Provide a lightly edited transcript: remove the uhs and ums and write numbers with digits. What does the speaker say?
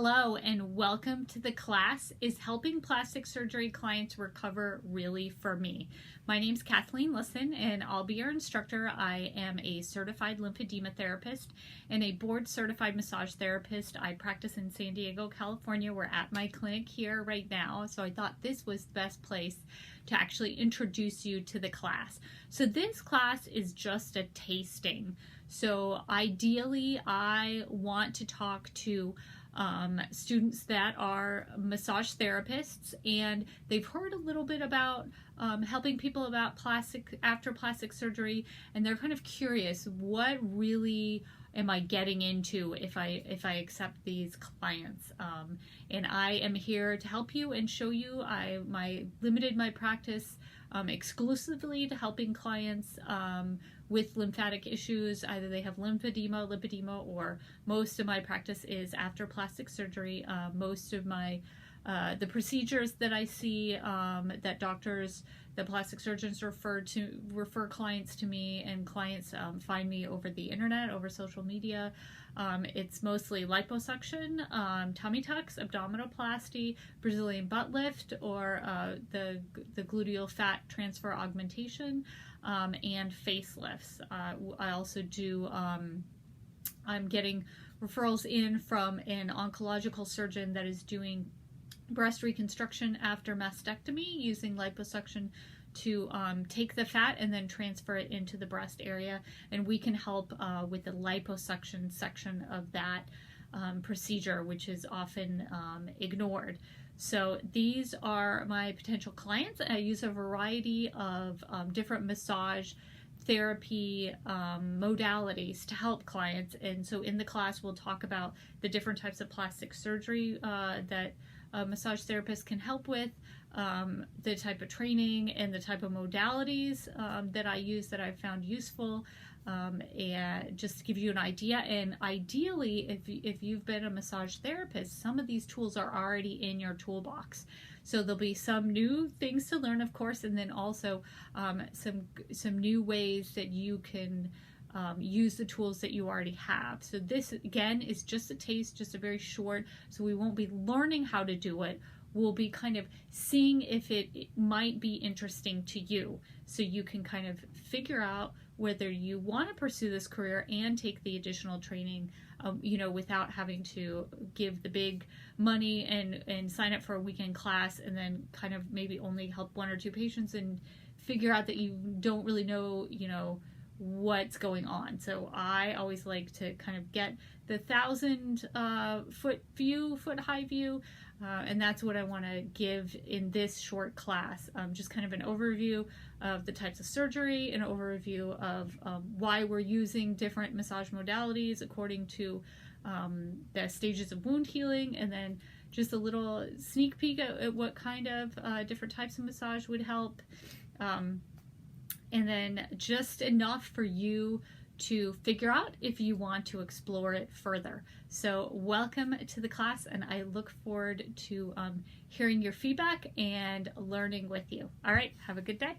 Hello and welcome to the class, Is Helping Plastic Surgery Clients Recover Really for Me? My name is Kathleen Lisson and I'll be your instructor. I am a certified lymphedema therapist and a board certified massage therapist. I practice in San Diego, California. We're at my clinic here right now, so I thought this was the best place to actually introduce you to the class. So this class is just a tasting. So ideally I want to talk to students that are massage therapists and they've heard a little bit about helping people about after plastic surgery, and they're kind of curious, what really am I getting into if I accept these clients? And I am here to help you and show you. I limited my practice exclusively to helping clients with lymphatic issues. Either they have lymphedema, or most of my practice is after plastic surgery. Most of my the procedures that I see that plastic surgeons refer clients to me, and clients find me over the internet, over social media. It's mostly liposuction, tummy tucks, abdominoplasty, Brazilian butt lift, or the gluteal fat transfer augmentation, and facelifts. I also do, I'm getting referrals in from an oncological surgeon that is doing breast reconstruction after mastectomy using liposuction to take the fat and then transfer it into the breast area, and we can help with the liposuction section of that procedure, which is often ignored. So these are my potential clients. I use a variety of different massage therapy modalities to help clients, and so in the class we'll talk about the different types of plastic surgery that massage therapists can help with, the type of training and the type of modalities that I use that I've found useful, and just to give you an idea. And ideally, if you've been a massage therapist, some of these tools are already in your toolbox. So there'll be some new things to learn, of course, and then also some new ways that you can use the tools that you already have. So this, again, is just a taste, just a very short, so we won't be learning how to do it. We'll be kind of seeing if it might be interesting to you, so you can kind of figure out whether you want to pursue this career and take the additional training, without having to give the big money and sign up for a weekend class and then kind of maybe only help one or two patients and figure out that you don't really know, what's going on. So I always like to kind of get the 1,000-foot high view, and that's what I want to give in this short class. Just kind of an overview of the types of surgery, an overview of why we're using different massage modalities according to the stages of wound healing, and then just a little sneak peek at what kind of different types of massage would help. And then just enough for you to figure out if you want to explore it further. So welcome to the class, and I look forward to hearing your feedback and learning with you. All right, have a good day.